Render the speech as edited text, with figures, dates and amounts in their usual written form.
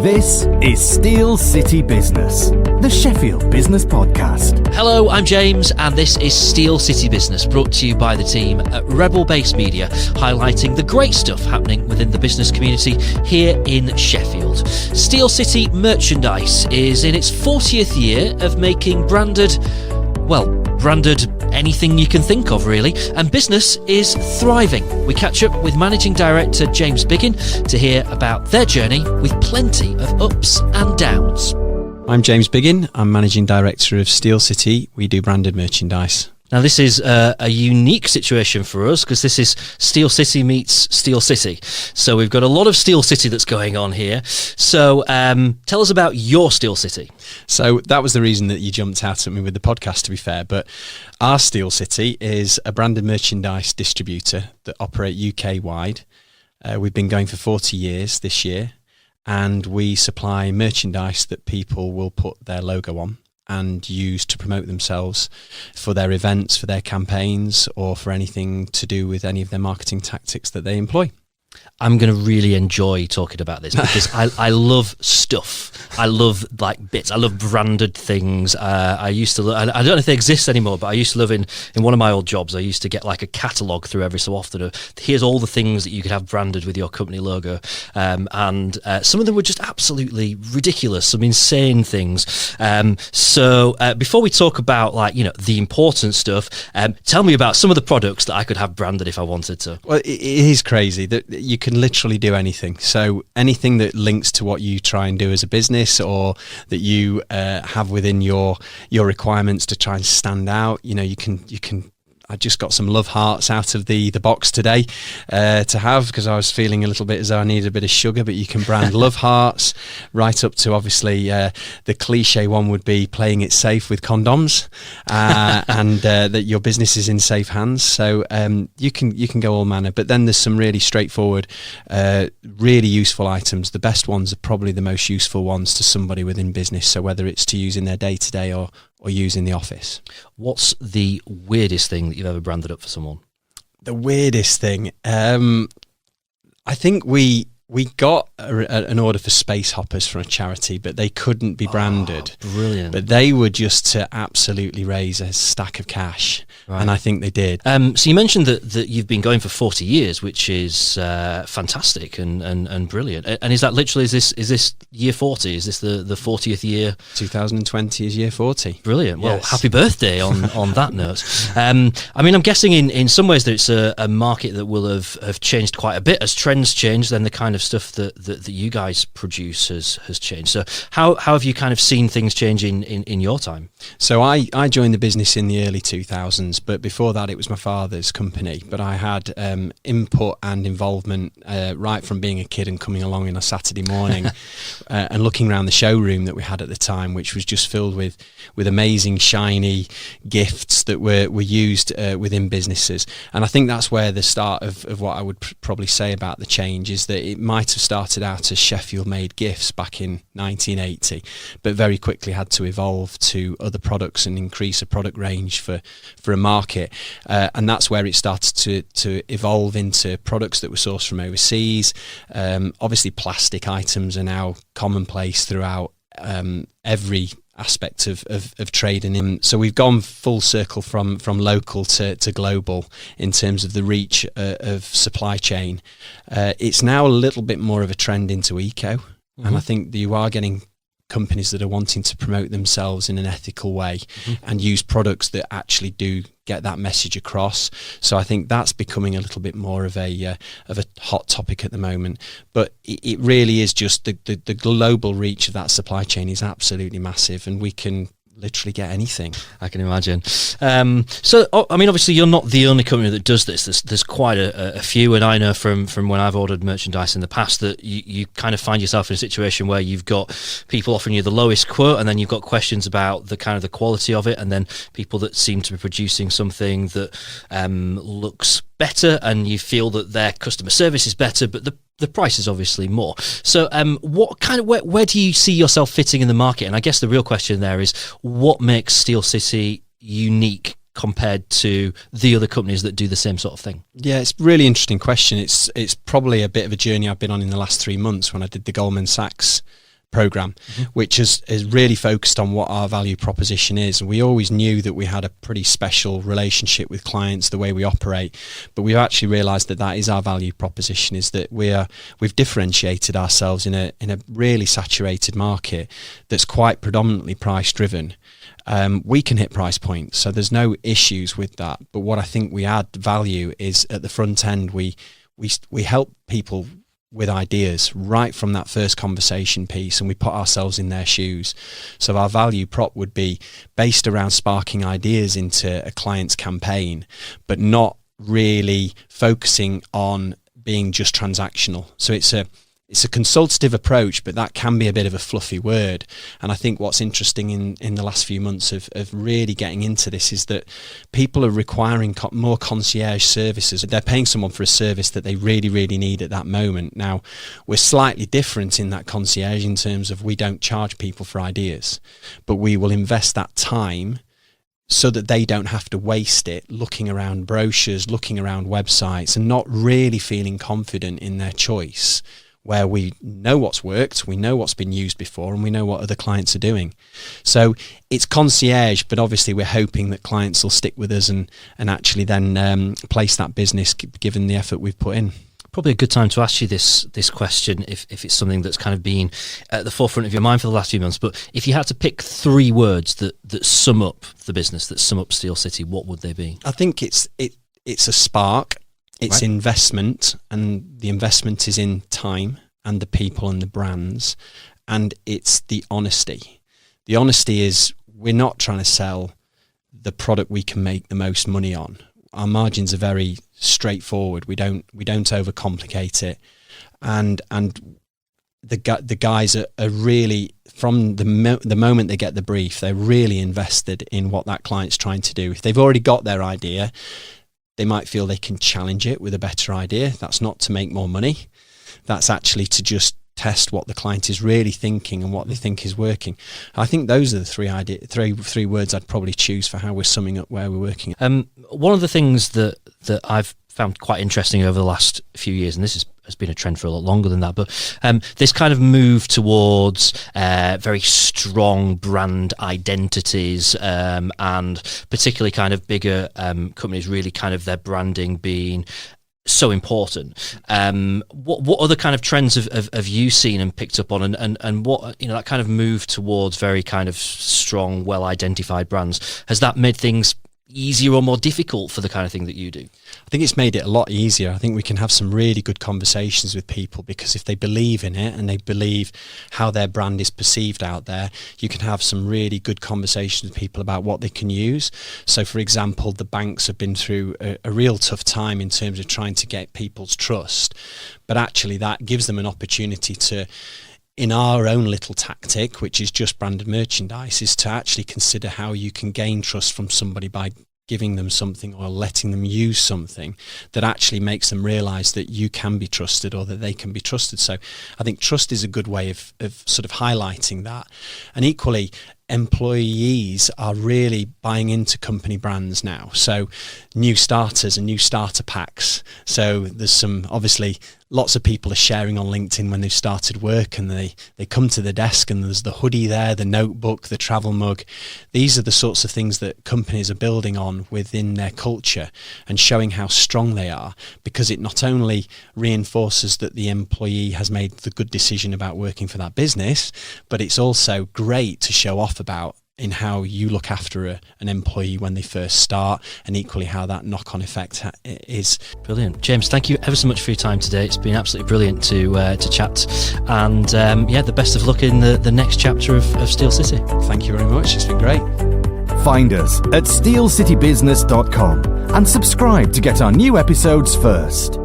This is Steel City Business, the Sheffield Business Podcast. Hello, I'm James, and this is Steel City Business, brought to you by the team at Rebel Base Media, highlighting the great stuff happening within the business community here in Sheffield. Steel City Merchandise is in its 40th year of making branded anything you can think of, really, and business is thriving. We catch up with Managing Director James Biggin to hear about their journey with plenty of ups and downs. I'm James Biggin. I'm Managing Director of Steel City. We do branded merchandise. Now, this is a unique situation for us because this is Steel City meets Steel City. So we've got a lot of Steel City that's going on here. So tell us about your Steel City. So that was the reason that you jumped out at me with the podcast, to be fair. But our Steel City is a branded merchandise distributor that operate UK-wide. We've been going for 40 years this year, and we supply merchandise that people will put their logo on and use to promote themselves for their events, for their campaigns, or for anything to do with any of their marketing tactics that they employ. I'm going to really enjoy talking about this because I love stuff. I love bits. I love branded things. I used to. I don't know if they exist anymore, but I used to live in one of my old jobs. I used to get like a catalogue through every so often. Here's all the things that you could have branded with your company logo, and some of them were just absolutely ridiculous. Some insane things. So before we talk about the important stuff, tell me about some of the products that I could have branded if I wanted to. Well, it is crazy that you can literally do anything. So anything that links to what you try and do as a business, or that you have within your requirements to try and stand out. You can. I just got some love hearts out of the box today to have, because I was feeling a little bit as though I needed a bit of sugar, but you can brand love hearts right up to, obviously, the cliche one would be playing it safe with condoms, and that your business is in safe hands. So you can go all manner, but then there's some really straightforward, really useful items. The best ones are probably the most useful ones to somebody within business. So whether it's to use in their day-to-day or use in the office. What's the weirdest thing that you've ever branded up for someone? The weirdest thing? I think we got an order for space hoppers from a charity, but they couldn't be branded. Oh, brilliant. But they were just to absolutely raise a stack of cash. Right. And I think they did. So you mentioned that you've been going for 40 years, which is fantastic and brilliant. And is that literally, is this year 40? Is this the 40th year? 2020 is year 40. Brilliant. Well, yes. Happy birthday on that note. I mean, I'm guessing in some ways that it's a market that will have changed quite a bit as trends change. Then the kind of stuff that you guys produce has changed. So how have you kind of seen things change in your time? So I joined the business in the early 2000s, but before that it was my father's company. But I had input and involvement right from being a kid and coming along on a Saturday morning and looking around the showroom that we had at the time, which was just filled with amazing shiny gifts that were used within businesses. And I think that's where the start of what I would probably say about the change is that it might have started out as Sheffield made gifts back in 1980, but very quickly had to evolve to other products and increase a product range for a market, and that's where it started to evolve into products that were sourced from overseas. Obviously plastic items are now commonplace throughout every aspect of trade, and so we've gone full circle from local to global in terms of the reach of supply chain. It's now a little bit more of a trend into eco, and I think you are getting companies that are wanting to promote themselves in an ethical way and use products that actually do get that message across. So I think that's becoming a little bit more of a hot topic at the moment. But it really is just the global reach of that supply chain is absolutely massive, and we can literally get anything. I can imagine. So, I mean, obviously, you're not the only company that does this. There's quite a few, and I know from when I've ordered merchandise in the past that you kind of find yourself in a situation where you've got people offering you the lowest quote, and then you've got questions about the kind of the quality of it, and then people that seem to be producing something that looks better, and you feel that their customer service is better, but the price is obviously more. So what kind of where do you see yourself fitting in the market? And I guess the real question there is, what makes Steel City unique compared to the other companies that do the same sort of thing? Yeah, it's a really interesting question. It's probably a bit of a journey I've been on in the last 3 months when I did the Goldman Sachs program, which is really focused on what our value proposition is. And we always knew that we had a pretty special relationship with clients, the way we operate, but we've actually realized that that is our value proposition, is that we've differentiated ourselves in a really saturated market that's quite predominantly price driven. We can hit price points, so there's no issues with that. But what I think we add value is at the front end, we help people with ideas right from that first conversation piece, and we put ourselves in their shoes. So our value prop would be based around sparking ideas into a client's campaign, but not really focusing on being just transactional. So it's a consultative approach, but that can be a bit of a fluffy word. And I think what's interesting in the last few months of really getting into this is that people are requiring more concierge services. They're paying someone for a service that they really, really need at that moment. Now, we're slightly different in that concierge in terms of we don't charge people for ideas, but we will invest that time so that they don't have to waste it looking around brochures, looking around websites, and not really feeling confident in their choice, where we know what's worked, we know what's been used before, and we know what other clients are doing. So it's concierge, but obviously we're hoping that clients will stick with us and actually then place that business, given the effort we've put in. Probably a good time to ask you this question, if it's something that's kind of been at the forefront of your mind for the last few months. But if you had to pick 3 words that sum up the business, that sum up Steel City, what would they be? I think it's a spark. It's right. Investment, and the investment is in time and the people and the brands, and it's the honesty. The honesty is we're not trying to sell the product we can make the most money on. Our margins are very straightforward. We don't overcomplicate it, and the guys are really, from the moment they get the brief, they're really invested in what that client's trying to do. If they've already got their idea, they might feel they can challenge it with a better idea. That's not to make more money. That's actually to just test what the client is really thinking and what they think is working. I think those are the three words I'd probably choose for how we're summing up where we're working. One of the things that I've found quite interesting over the last few years, and this has been a trend for a lot longer than that, but this kind of move towards very strong brand identities, and particularly kind of bigger companies, really kind of their branding being so important. What other kind of trends have you seen and picked up on, and what, that kind of move towards very kind of strong, well identified brands, has that made things easier or more difficult for the kind of thing that you do? I think it's made it a lot easier. I think we can have some really good conversations with people, because if they believe in it and they believe how their brand is perceived out there, you can have some really good conversations with people about what they can use. So for example, the banks have been through a real tough time in terms of trying to get people's trust, but actually that gives them an opportunity to, in our own little tactic, which is just branded merchandise, is to actually consider how you can gain trust from somebody by giving them something or letting them use something that actually makes them realize that you can be trusted or that they can be trusted. So I think trust is a good way of sort of highlighting that. And equally, employees are really buying into company brands now. So new starters and new starter packs. So there's some, obviously, lots of people are sharing on LinkedIn when they've started work, and they come to the desk and there's the hoodie there, the notebook, the travel mug. These are the sorts of things that companies are building on within their culture and showing how strong they are, because it not only reinforces that the employee has made the good decision about working for that business, but it's also great to show off about in how you look after an employee when they first start, and equally how that knock-on effect is. Brilliant. James, thank you ever so much for your time today. It's been absolutely brilliant to chat, and the best of luck in the next chapter of Steel City. Thank you very much. It's been great. Find us at steelcitybusiness.com and subscribe to get our new episodes first.